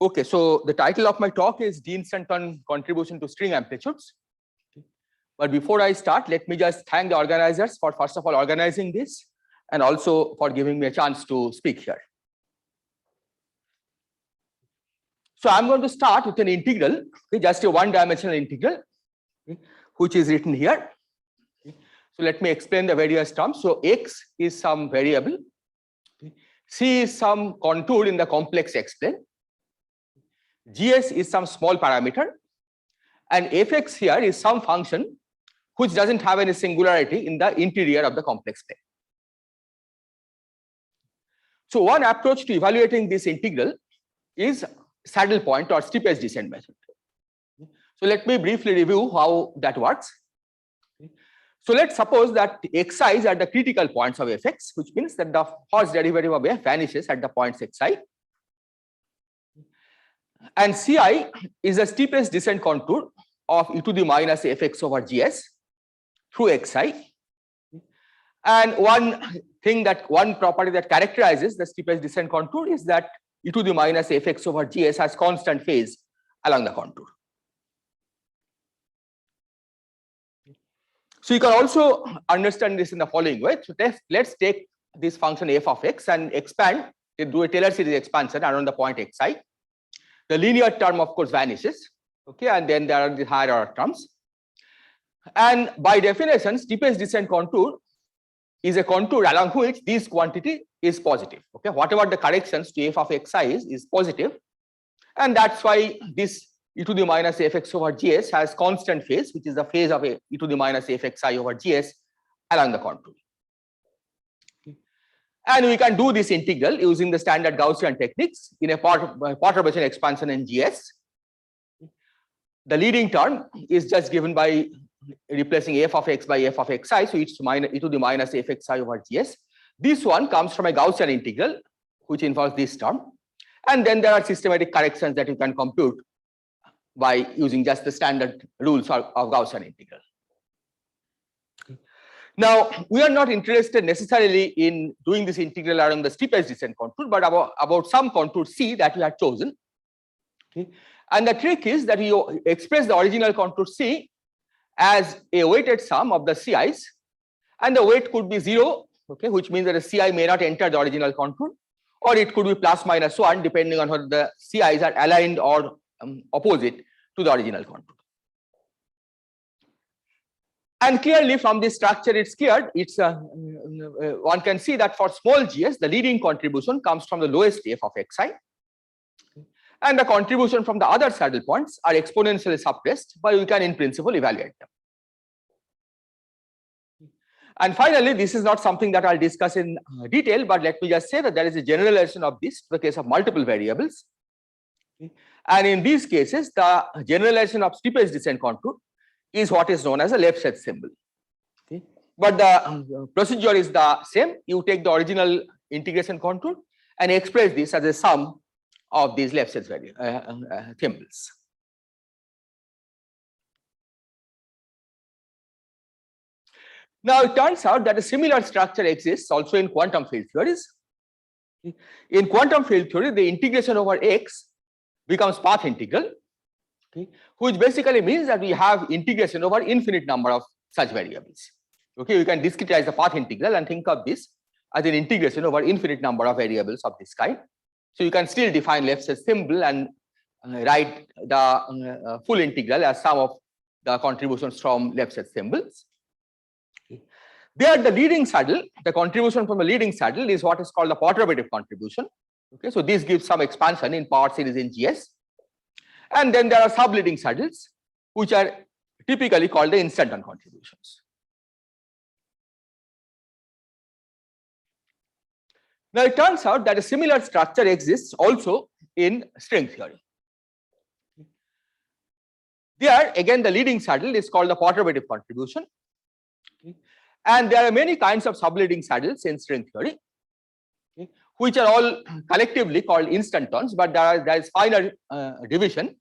Okay, so the title of my talk is D-instanton contribution to string amplitudes. But before I start, let me just thank the organizers for first of all organizing this and also for giving me a chance to speak here. So I'm going to start with an integral, okay, just a one-dimensional integral, okay, which is written here. Okay. So let me explain the various terms. So x is some variable, okay. C is some contour in the complex x plane, gs is some small parameter, and fx here is some function which doesn't have any singularity in the interior of the complex plane. So one approach to evaluating this integral is saddle point or steepest descent method. So let me briefly review how that works. So let's suppose that xi's are the critical points of fx, which means that the first derivative of f vanishes at the points xi. And ci is the steepest descent contour of e to the minus fx over gs through xi. And one property that characterizes the steepest descent contour is that e to the minus fx over gs has constant phase along the contour. So you can also understand this in the following way. So let's take this function f of x and expand it, do a Taylor series expansion around the point xi. The linear term of course vanishes, okay, and then there are the higher order terms. And by definition, steepest descent contour is a contour along which this quantity is positive. Okay, whatever the corrections to f of xi is positive, and that's why this e to the minus fx over gs has constant phase, which is the phase of e to the minus fxi over gs along the contour. And we can do this integral using the standard Gaussian techniques in a Partition expansion in gs. The leading term is just given by replacing f of x by f of xi, so it's e to the minus fxi over gs. This one comes from a Gaussian integral, which involves this term, and then there are systematic corrections that you can compute by using just the standard rules of Gaussian integral. Now, we are not interested necessarily in doing this integral around the steepest descent contour, but about some contour C that we have chosen. Okay. And the trick is that you express the original contour C as a weighted sum of the Ci's, and the weight could be 0, okay, which means that the Ci may not enter the original contour, or it could be plus minus 1 depending on whether the Ci's are aligned or opposite to the original contour. And clearly from this structure it's clear, one can see that for small gs the leading contribution comes from the lowest f of xi, and the contribution from the other saddle points are exponentially suppressed, but we can in principle evaluate them. And finally, this is not something that I'll discuss in detail, but let me just say that there is a generalization of this to the case of multiple variables. And in these cases, the generalization of steepest descent contour is what is known as a left set symbol. Okay. But the procedure is the same. You take the original integration contour and express this as a sum of these left set symbols. Now it turns out that a similar structure exists also in quantum field theories. In quantum field theory, the integration over x becomes path integral, okay, which basically means that we have integration over infinite number of such variables. Okay, you can discretize the path integral and think of this as an integration over infinite number of variables of this kind. So you can still define left set symbol and write the full integral as sum of the contributions from left set symbols. Okay. There, the leading saddle, the contribution from the leading saddle is what is called the perturbative contribution. Okay, so this gives some expansion in power series in gs. And then there are subleading saddles, which are typically called the instanton contributions. Now it turns out that a similar structure exists also in string theory. There again the leading saddle is called the perturbative contribution. And there are many kinds of subleading saddles in string theory, which are all collectively called instantons, but there is finer division.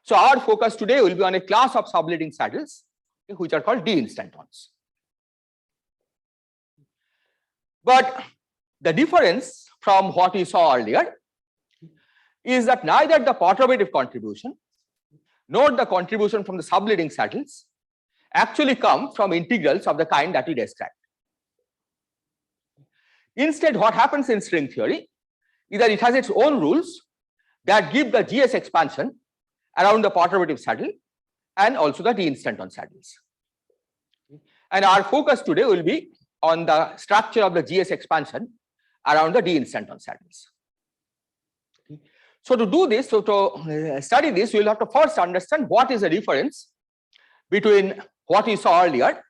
So our focus today will be on a class of subleading saddles, which are called D-instantons. But the difference from what we saw earlier is that neither the perturbative contribution nor the contribution from the subleading saddles actually come from integrals of the kind that we described. Instead, what happens in string theory is that it has its own rules that give the GS expansion around the perturbative saddle and also the D-instanton saddles. And our focus today will be on the structure of the GS expansion around the D-instanton saddles. So to do this, so to study this, we will have to first understand what is the difference between what we saw earlier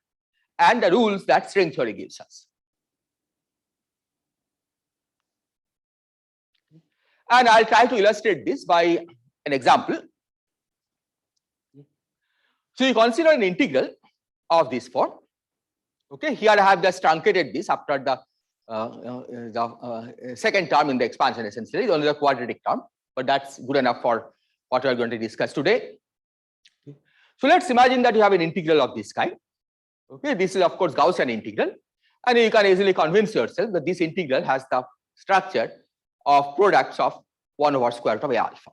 and the rules that string theory gives us. And I'll try to illustrate this by an example. So you consider an integral of this form. Okay, here I have just truncated this after the second term in the expansion, essentially, only the quadratic term, but that's good enough for what we are going to discuss today. So let's imagine that you have an integral of this kind. Okay, this is of course Gaussian integral, and you can easily convince yourself that this integral has the structure of products of 1 over square root of A alpha.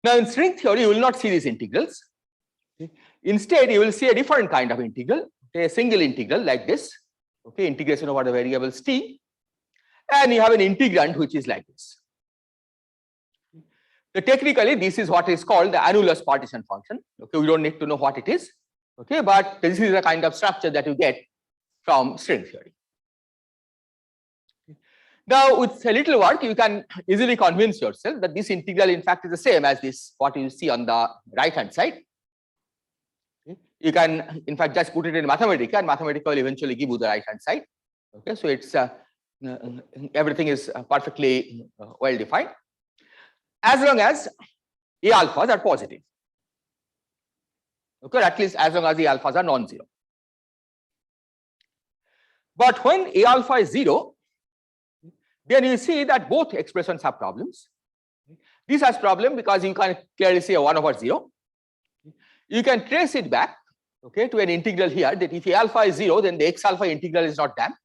Now in string theory, you will not see these integrals. Instead, you will see a different kind of integral, a single integral like this, okay, integration over the variables t, and you have an integrand which is like this. So technically, this is what is called the Annulus partition function. Okay, we don't need to know what it is, okay, but this is the kind of structure that you get from string theory. Now, with a little work, you can easily convince yourself that this integral, in fact, is the same as this, what you see on the right hand side. You can, in fact, just put it in Mathematica, and Mathematica will eventually give you the right hand side. Okay, so it's everything is perfectly well defined, as long as A alphas are positive. Okay, at least as long as A alphas are non-zero. But when A alpha is 0, then you see that both expressions have problems. This has problem because you can clearly see a 1 over 0. You can trace it back, okay, to an integral here that if A alpha is 0, then the x alpha integral is not damped.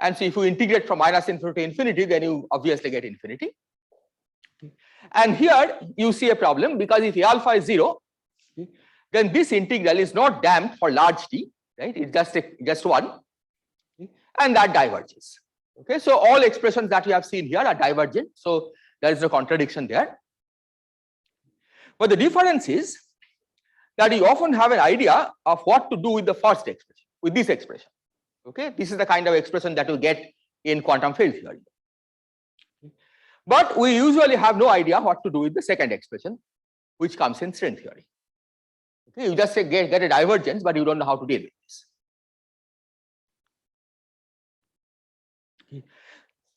And so if you integrate from minus infinity to infinity, then you obviously get infinity. And here you see a problem because if A alpha is 0, then this integral is not damped for large t, right? It's just 1, and that diverges. Okay, so all expressions that you have seen here are divergent, so there is no contradiction there. But the difference is that you often have an idea of what to do with the first expression, with this expression. Okay, this is the kind of expression that you get in quantum field theory. But we usually have no idea what to do with the second expression, which comes in string theory. Okay, you just say get a divergence, but you don't know how to deal with this.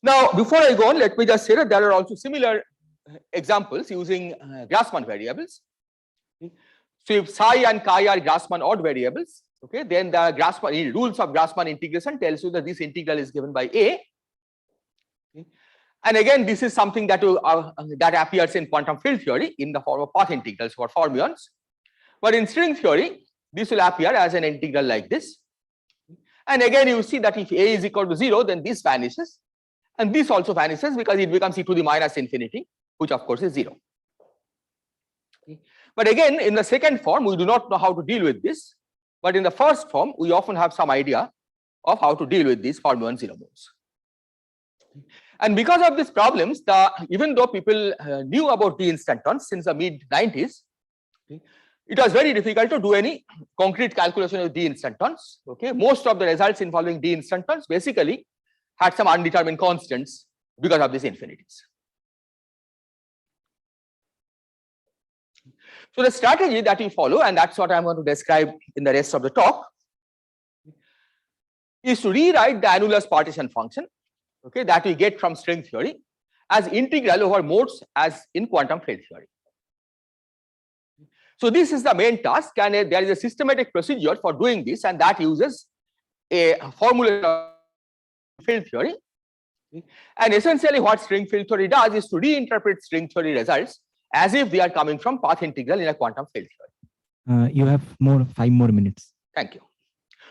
Now, before I go on, let me just say that there are also similar examples using Grassmann variables. So if psi and chi are Grassmann odd variables, okay, then the Grassmann rules of Grassmann integration tells you that this integral is given by A. Okay. And again, this is something that that appears in quantum field theory in the form of path integrals for fermions. But in string theory, this will appear as an integral like this. And again, you see that if A is equal to 0, then this vanishes. And this also vanishes because it becomes e to the minus infinity, which of course is 0. Okay. But again, in the second form, we do not know how to deal with this. But in the first form, we often have some idea of how to deal with these fermion zero modes. And because of these problems, even though people knew about D-instantons since the mid-90s, it was very difficult to do any concrete calculation of D-instantons. Okay, most of the results involving D-instantons basically had some undetermined constants because of these infinities. So the strategy that we follow, and that's what I'm going to describe in the rest of the talk, is to rewrite the Annulus partition function, okay, that we get from string theory as integral over modes as in quantum field theory. So this is the main task, and there is a systematic procedure for doing this, and that uses a formula of field theory. And essentially what string field theory does is to reinterpret string theory results as if they are coming from path integral in a quantum field theory. You have 5 more minutes. Thank you.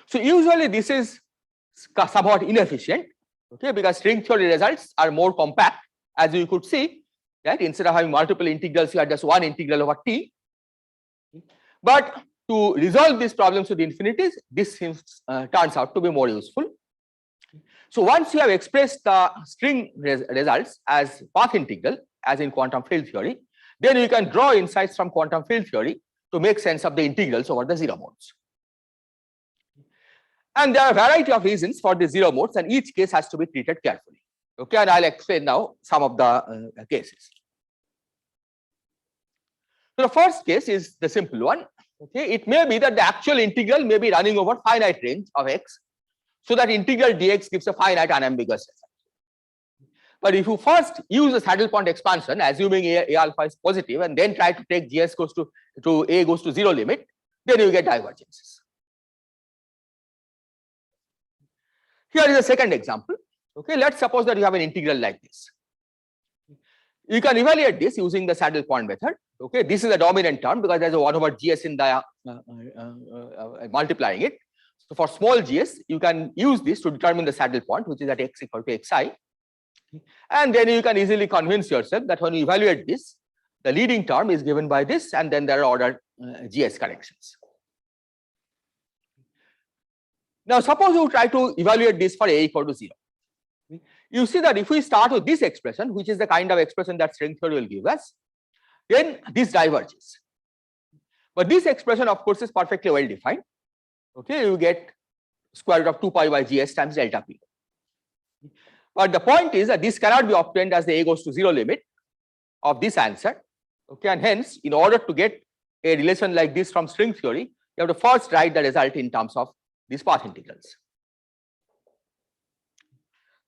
So usually this is somewhat inefficient okay, because string theory results are more compact, as you could see, right? Instead of having multiple integrals, you have just one integral over t. But to resolve these problems with infinities, this turns out to be more useful. So once you have expressed the string results as path integral, as in quantum field theory, then you can draw insights from quantum field theory to make sense of the integrals over the zero modes. And there are a variety of reasons for the zero modes, and each case has to be treated carefully. Okay, and I'll explain now some of the cases. So the first case is the simple one. Okay, it may be that the actual integral may be running over finite range of x, so that integral dx gives a finite unambiguous result. But if you first use the saddle point expansion, assuming a alpha is positive, and then try to take gs goes to a goes to 0 limit, then you get divergences. Here is a second example. Okay, let's suppose that you have an integral like this. You can evaluate this using the saddle point method. Okay, this is a dominant term because there's a 1 over gs in the multiplying it. So for small gs, you can use this to determine the saddle point, which is at x equal to xi. And then you can easily convince yourself that when you evaluate this, the leading term is given by this, and then there are ordered gs corrections. Now, suppose you try to evaluate this for a equal to 0. You see that if we start with this expression, which is the kind of expression that string theory will give us, then this diverges. But this expression, of course, is perfectly well defined. Okay, you get square root of 2 pi by gs times delta p. But the point is that this cannot be obtained as the a goes to 0 limit of this answer. Okay, and hence, in order to get a relation like this from string theory, you have to first write the result in terms of these path integrals.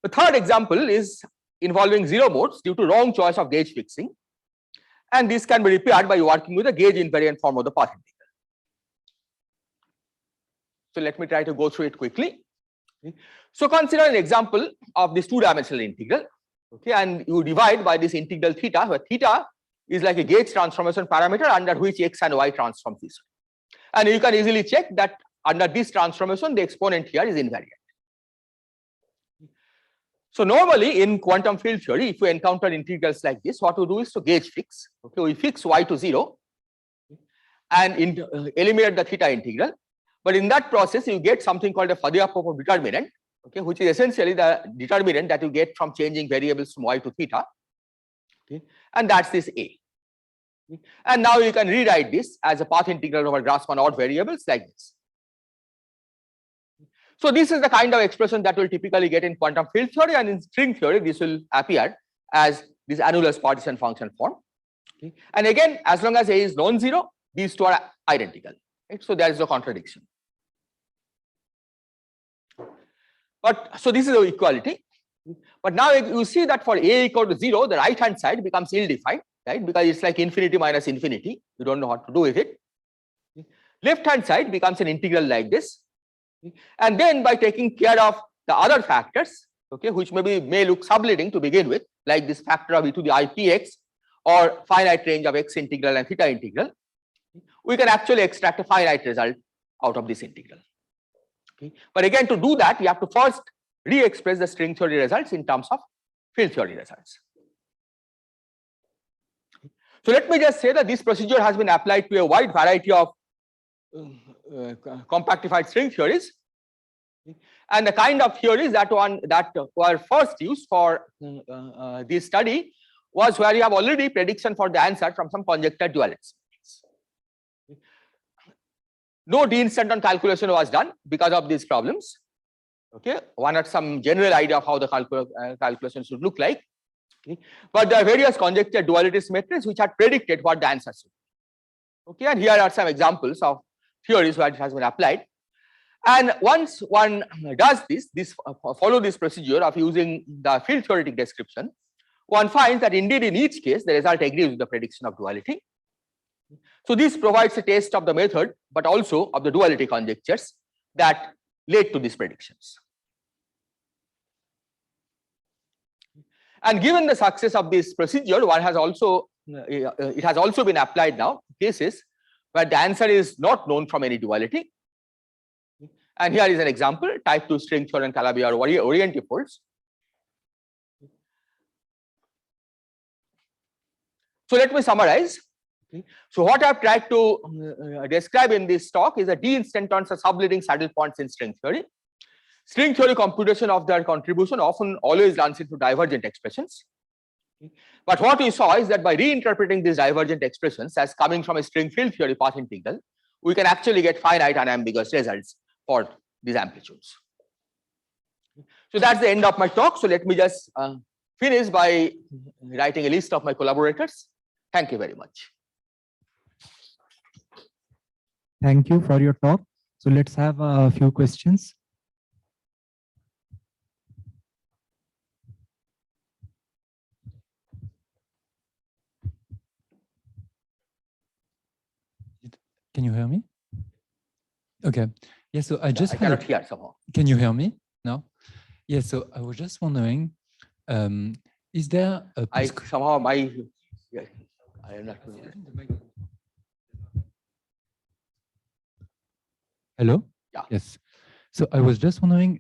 The third example is involving zero modes due to wrong choice of gauge fixing, and this can be repaired by working with the gauge invariant form of the path integral. So let me try to go through it quickly. So consider an example of this two-dimensional integral. Okay, and you divide by this integral theta, where theta is like a gauge transformation parameter under which x and y transform this. And you can easily check that under this transformation, the exponent here is invariant. So normally in quantum field theory, if we encounter integrals like this, what we do is to gauge fix. Okay, we fix y to 0 and eliminate the theta integral. But in that process, you get something called a Faddeev-Popov determinant, okay, which is essentially the determinant that you get from changing variables from y to theta. Okay, and that's this a. And now you can rewrite this as a path integral over Grassmann odd variables like this. So this is the kind of expression that we'll typically get in quantum field theory, and in string theory, this will appear as this Annulus partition function form. Okay. And again, as long as a is non-zero, these two are identical. Right? So there is no contradiction. But so this is the equality. But now you see that for a equal to 0, the right hand side becomes ill-defined, right? Because it's like infinity minus infinity. You don't know what to do with it. Left hand side becomes an integral like this. And then by taking care of the other factors, okay, which may look subleading to begin with, like this factor of e to the ipx or finite range of x integral and theta integral, we can actually extract a finite result out of this integral. Okay. But again, to do that, you have to first re-express the string theory results in terms of field theory results. So let me just say that this procedure has been applied to a wide variety of compactified string theories, and the kind of theories that were first used for this study was where you have already prediction for the answer from some conjectured duality. No D-instanton calculation was done because of these problems. Okay, one had some general idea of how the calculation should look like, okay. But there are various conjectured duality symmetries which had predicted what the answer should be. Okay, and here are some examples of theories where it has been applied. And once one does follow this procedure of using the field theoretic description, one finds that indeed in each case the result agrees with the prediction of duality. So this provides a taste of the method, but also of the duality conjectures that led to these predictions. And given the success of this procedure, one has also it has also been applied now to cases where the answer is not known from any duality. And here is an example: type 2 string theory and Calabi-Yau orientifolds, So let me summarize. Okay. So what I've tried to describe in this talk is that D-instantons are subleading saddle points in string theory. String theory computation of their contribution often always runs into divergent expressions. Okay. But what we saw is that by reinterpreting these divergent expressions as coming from a string field theory path integral, we can actually get finite unambiguous results for these amplitudes. So that's the end of my talk. So let me just finish by writing a list of my collaborators. Thank you very much. Thank you for your talk. So let's have a few questions. Can you hear me? Okay. Yeah, so I just cannot hear somehow. Can you hear me now? Yeah, so I was just wondering, is there a somehow my I am not. Hello? Yeah. Yes. So I was just wondering,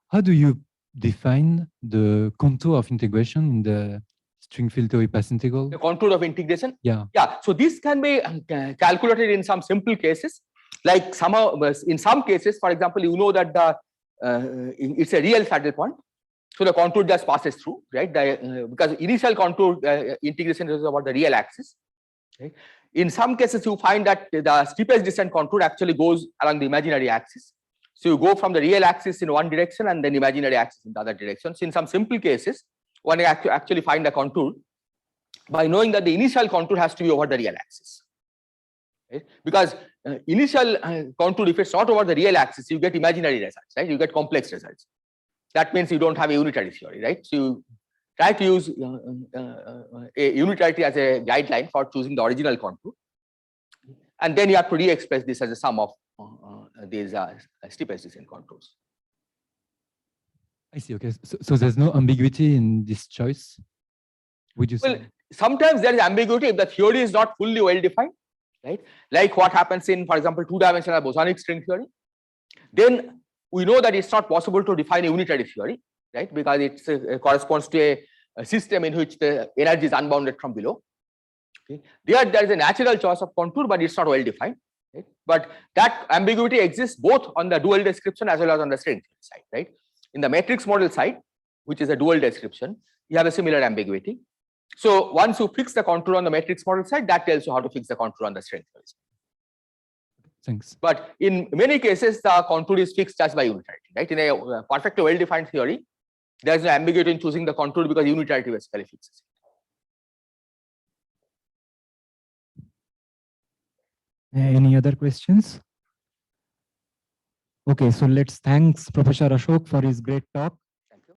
how do you define the contour of integration in the string field theory path integral? The contour of integration? Yeah. Yeah. So this can be calculated in some simple cases. Like somehow, in some cases, for example, you know that the it's a real saddle point. So the contour just passes through, right? Because initial contour integration is about the real axis. Right? In some cases, you find that the steepest descent contour actually goes along the imaginary axis. So you go from the real axis in one direction and then imaginary axis in the other direction. So in some simple cases, one actually find a contour by knowing that the initial contour has to be over the real axis. Right? Because initial contour, if it's not over the real axis, you get imaginary results, right? You get complex results. That means you don't have a unitary theory, right? So you try to use a unitarity as a guideline for choosing the original contour. And then you have to re-express this as a sum of these steepest descent contours. I see. Okay. So there's no ambiguity in this choice, would you say? Well, sometimes there is ambiguity if the theory is not fully well defined, right? Like what happens in, for example, two-dimensional bosonic string theory. Then we know that it's not possible to define a unitary theory, right? Because it corresponds to a system in which the energy is unbounded from below. Okay. There is a natural choice of contour, but it's not well defined. Right? But that ambiguity exists both on the dual description as well as on the string theory side, right? In the matrix model side, which is a dual description, you have a similar ambiguity. So once you fix the contour on the matrix model side, that tells you how to fix the contour on the string theory side. Thanks. But in many cases, the contour is fixed just by unitarity, right? In a perfectly well-defined theory, there is no ambiguity in choosing the contour because unitarity basically fixes it. Any other questions? Okay, so let's thanks Professor Ashoke for his great talk.